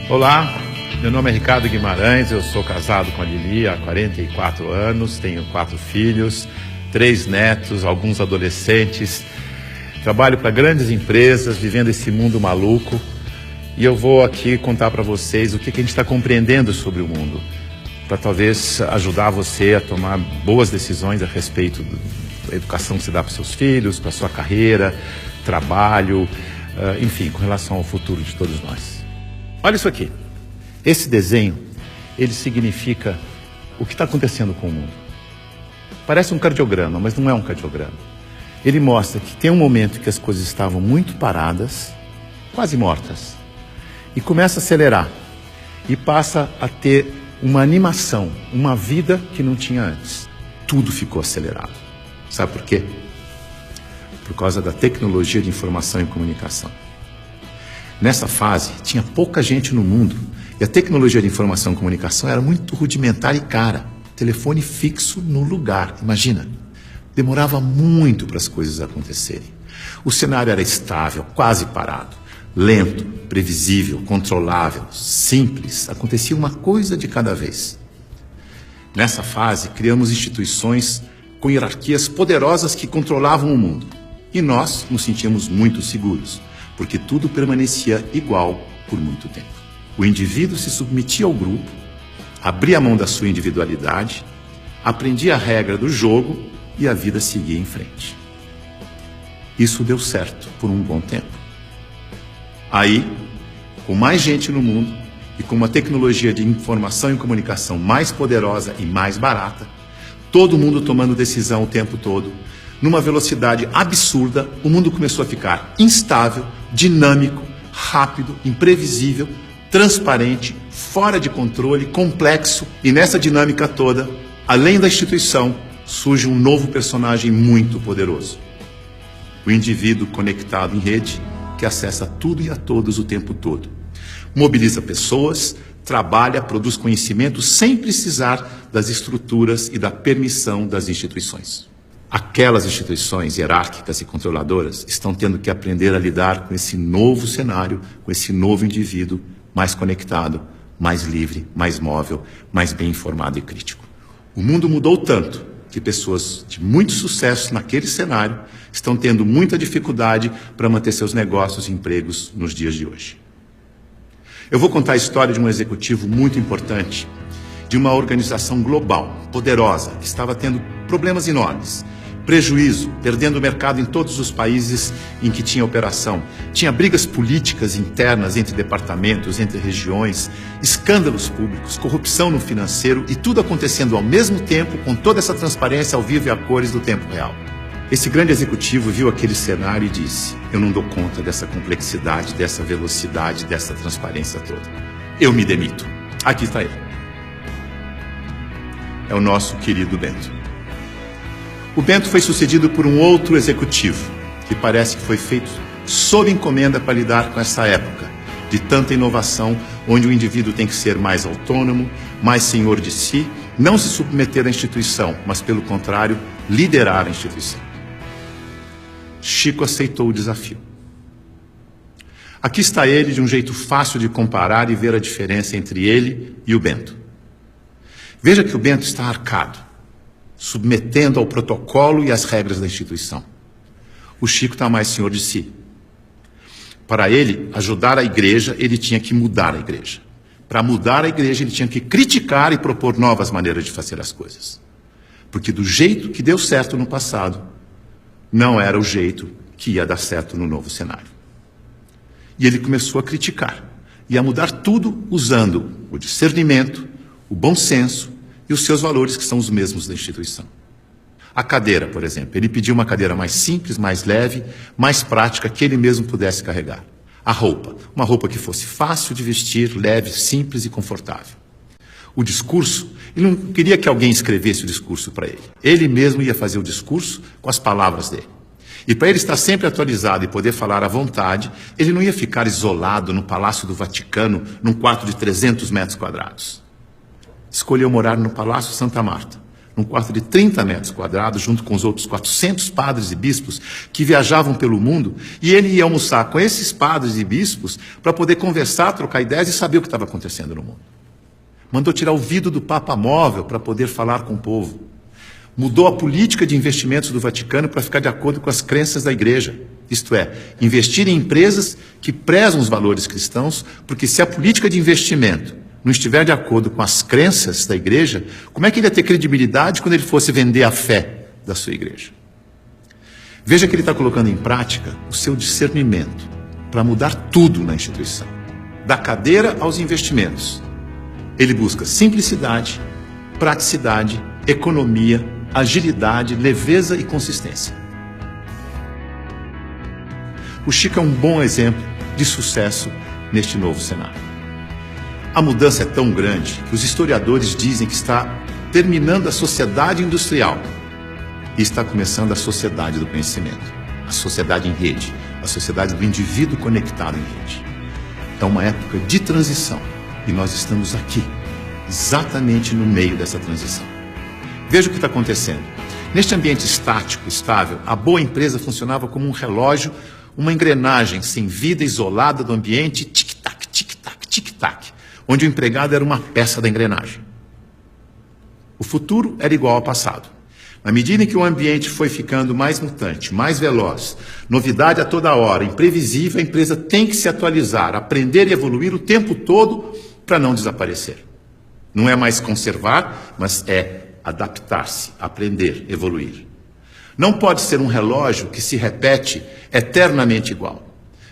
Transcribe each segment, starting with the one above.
Olá, meu nome é Ricardo Guimarães, eu sou casado com a Lili há 44 anos, tenho 4 filhos, 3 netos, alguns adolescentes, trabalho para grandes empresas, vivendo esse mundo maluco, e eu vou aqui contar para vocês o que a gente está compreendendo sobre o mundo, para talvez ajudar você a tomar boas decisões a respeito da educação que você dá para seus filhos, para sua carreira, trabalho, enfim, com relação ao futuro de todos nós. Olha isso aqui. Esse desenho, ele significa o que está acontecendo com o mundo. Parece um cardiograma, mas não é um cardiograma. Ele mostra que tem um momento em que as coisas estavam muito paradas, quase mortas, e começa a acelerar, e passa a ter uma animação, uma vida que não tinha antes. Tudo ficou acelerado. Sabe por quê? Por causa da tecnologia de informação e comunicação. Nessa fase, tinha pouca gente no mundo e a tecnologia de informação e comunicação era muito rudimentar e cara. Telefone fixo no lugar, imagina. Demorava muito para as coisas acontecerem. O cenário era estável, quase parado, lento, previsível, controlável, simples. Acontecia uma coisa de cada vez. Nessa fase, criamos instituições com hierarquias poderosas que controlavam o mundo. E nós nos sentíamos muito seguros, porque tudo permanecia igual por muito tempo. O indivíduo se submetia ao grupo, abria mão da sua individualidade, aprendia a regra do jogo e a vida seguia em frente. Isso deu certo por um bom tempo. Aí, com mais gente no mundo e com uma tecnologia de informação e comunicação mais poderosa e mais barata, todo mundo tomando decisão o tempo todo, numa velocidade absurda, o mundo começou a ficar instável, dinâmico, rápido, imprevisível, transparente, fora de controle, complexo. E nessa dinâmica toda, além da instituição, surge um novo personagem muito poderoso. O indivíduo conectado em rede, que acessa tudo e a todos o tempo todo. Mobiliza pessoas, trabalha, produz conhecimento sem precisar das estruturas e da permissão das instituições. Aquelas instituições hierárquicas e controladoras estão tendo que aprender a lidar com esse novo cenário, com esse novo indivíduo mais conectado, mais livre, mais móvel, mais bem informado e crítico. O mundo mudou tanto que pessoas de muito sucesso naquele cenário estão tendo muita dificuldade para manter seus negócios e empregos nos dias de hoje. Eu vou contar a história de um executivo muito importante, de uma organização global, poderosa, que estava tendo problemas enormes. Prejuízo, perdendo o mercado em todos os países em que tinha operação. Tinha brigas políticas internas entre departamentos, entre regiões, escândalos públicos, corrupção no financeiro e tudo acontecendo ao mesmo tempo com toda essa transparência ao vivo e a cores do tempo real. Esse grande executivo viu aquele cenário e disse: eu não dou conta dessa complexidade, dessa velocidade, dessa transparência toda. Eu me demito. Aqui está ele. É o nosso querido Bento. O Bento foi sucedido por um outro executivo, que parece que foi feito sob encomenda para lidar com essa época de tanta inovação, onde o indivíduo tem que ser mais autônomo, mais senhor de si, não se submeter à instituição, mas, pelo contrário, liderar a instituição. Chico aceitou o desafio. Aqui está ele, de um jeito fácil de comparar e ver a diferença entre ele e o Bento. Veja que o Bento está arcado, submetendo ao protocolo e às regras da instituição. O Chico está mais senhor de si. Para ele ajudar a igreja, ele tinha que mudar a igreja. Para mudar a igreja, ele tinha que criticar e propor novas maneiras de fazer as coisas. Porque do jeito que deu certo no passado, não era o jeito que ia dar certo no novo cenário. E ele começou a criticar e a mudar tudo usando o discernimento, o bom senso e os seus valores, que são os mesmos da instituição. A cadeira, por exemplo. Ele pediu uma cadeira mais simples, mais leve, mais prática, que ele mesmo pudesse carregar. A roupa. Uma roupa que fosse fácil de vestir, leve, simples e confortável. O discurso. Ele não queria que alguém escrevesse o discurso para ele. Ele mesmo ia fazer o discurso com as palavras dele. E para ele estar sempre atualizado e poder falar à vontade, ele não ia ficar isolado no Palácio do Vaticano, num quarto de 300 metros quadrados. Escolheu morar no Palácio Santa Marta, num quarto de 30 metros quadrados, junto com os outros 400 padres e bispos que viajavam pelo mundo, e ele ia almoçar com esses padres e bispos para poder conversar, trocar ideias e saber o que estava acontecendo no mundo. Mandou tirar o vidro do Papa Móvel para poder falar com o povo. Mudou a política de investimentos do Vaticano para ficar de acordo com as crenças da Igreja. Isto é, investir em empresas que prezam os valores cristãos, porque se a política de investimento não estiver de acordo com as crenças da Igreja, como é que ele ia ter credibilidade quando ele fosse vender a fé da sua Igreja? Veja que ele está colocando em prática o seu discernimento para mudar tudo na instituição, da cadeira aos investimentos. Ele busca simplicidade, praticidade, economia, agilidade, leveza e consistência. O Chico é um bom exemplo de sucesso neste novo cenário. A mudança é tão grande que os historiadores dizem que está terminando a sociedade industrial e está começando a sociedade do conhecimento, a sociedade em rede, a sociedade do indivíduo conectado em rede. É uma época de transição e nós estamos aqui, exatamente no meio dessa transição. Veja o que está acontecendo. Neste ambiente estático, estável, a boa empresa funcionava como um relógio, uma engrenagem sem vida, isolada do ambiente, tic-tac, tic-tac, tic-tac, onde o empregado era uma peça da engrenagem. O futuro era igual ao passado. Na medida em que o ambiente foi ficando mais mutante, mais veloz, novidade a toda hora, imprevisível, a empresa tem que se atualizar, aprender e evoluir o tempo todo para não desaparecer. Não é mais conservar, mas é adaptar-se, aprender, evoluir. Não pode ser um relógio que se repete eternamente igual,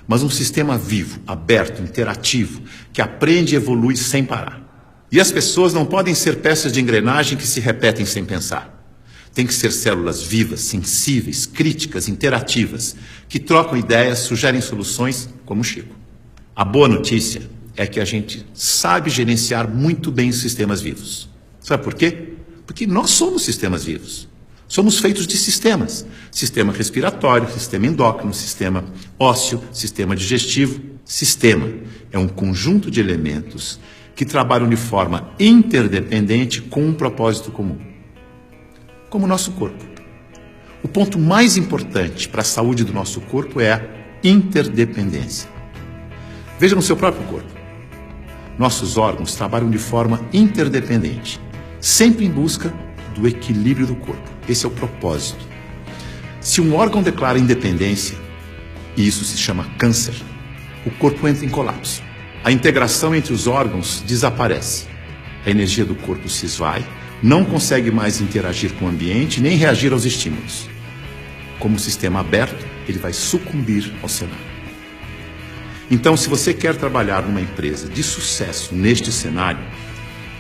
mas um sistema vivo, aberto, interativo, que aprende e evolui sem parar. E as pessoas não podem ser peças de engrenagem que se repetem sem pensar. Tem que ser células vivas, sensíveis, críticas, interativas, que trocam ideias, sugerem soluções, como o Chico. A boa notícia é que a gente sabe gerenciar muito bem os sistemas vivos. Sabe por quê? Porque nós somos sistemas vivos. Somos feitos de sistemas. Sistema respiratório, sistema endócrino, sistema ósseo, sistema digestivo. Sistema é um conjunto de elementos que trabalham de forma interdependente com um propósito comum. Como o nosso corpo. O ponto mais importante para a saúde do nosso corpo é a interdependência. Veja no seu próprio corpo. Nossos órgãos trabalham de forma interdependente, sempre em busca do equilíbrio do corpo. Esse é o propósito. Se um órgão declara independência, e isso se chama câncer, o corpo entra em colapso. A integração entre os órgãos desaparece. A energia do corpo se esvai, não consegue mais interagir com o ambiente, nem reagir aos estímulos. Como sistema aberto, ele vai sucumbir ao cenário. Então, se você quer trabalhar numa empresa de sucesso neste cenário,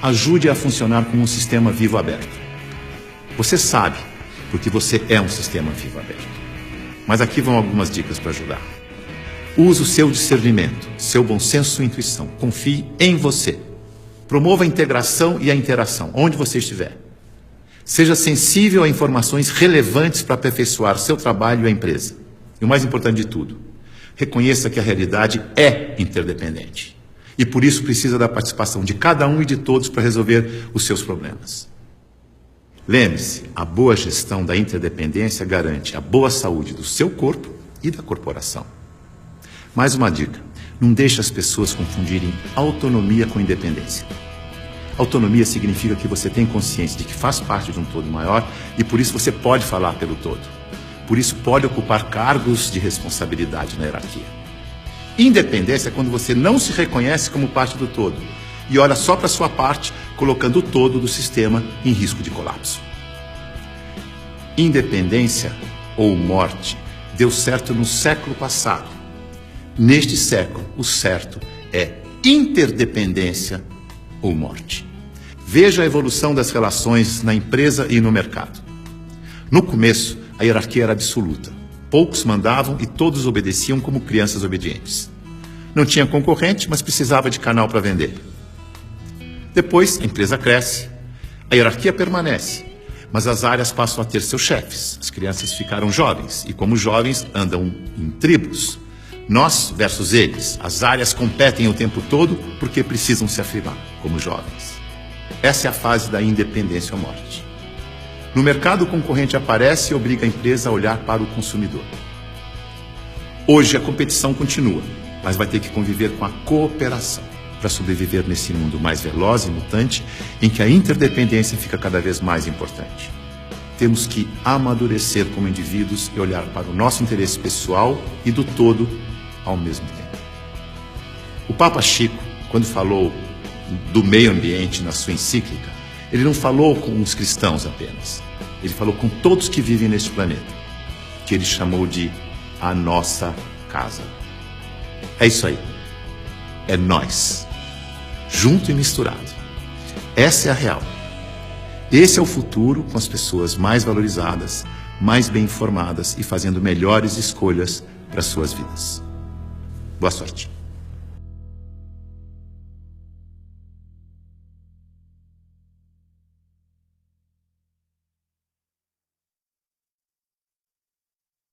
ajude a funcionar como um sistema vivo aberto. Você sabe, porque você é um sistema vivo aberto. Mas aqui vão algumas dicas para ajudar. Use o seu discernimento, seu bom senso e intuição. Confie em você. Promova a integração e a interação, onde você estiver. Seja sensível a informações relevantes para aperfeiçoar seu trabalho e a empresa. E o mais importante de tudo, reconheça que a realidade é interdependente. E por isso precisa da participação de cada um e de todos para resolver os seus problemas. Lembre-se, a boa gestão da interdependência garante a boa saúde do seu corpo e da corporação. Mais uma dica, não deixe as pessoas confundirem autonomia com independência. Autonomia significa que você tem consciência de que faz parte de um todo maior e por isso você pode falar pelo todo. Por isso pode ocupar cargos de responsabilidade na hierarquia. Independência é quando você não se reconhece como parte do todo e olha só para a sua parte, colocando o todo do sistema em risco de colapso. Independência ou morte deu certo no século passado. Neste século, o certo é interdependência ou morte. Veja a evolução das relações na empresa e no mercado. No começo, a hierarquia era absoluta. Poucos mandavam e todos obedeciam como crianças obedientes. Não tinha concorrente, mas precisava de canal para vender. Depois, a empresa cresce, a hierarquia permanece, mas as áreas passam a ter seus chefes. As crianças ficaram jovens e, como jovens, andam em tribos. Nós versus eles. As áreas competem o tempo todo porque precisam se afirmar como jovens. Essa é a fase da independência ou morte. No mercado, o concorrente aparece e obriga a empresa a olhar para o consumidor. Hoje, a competição continua, mas vai ter que conviver com a cooperação para sobreviver nesse mundo mais veloz e mutante, em que a interdependência fica cada vez mais importante. Temos que amadurecer como indivíduos e olhar para o nosso interesse pessoal e do todo ao mesmo tempo. O Papa Chico, quando falou do meio ambiente na sua encíclica, ele não falou com os cristãos apenas. Ele falou com todos que vivem neste planeta, que ele chamou de a nossa casa. É isso aí. É nós. Junto e misturado. Essa é a real. Esse é o futuro, com as pessoas mais valorizadas, mais bem informadas e fazendo melhores escolhas para suas vidas. Boa sorte.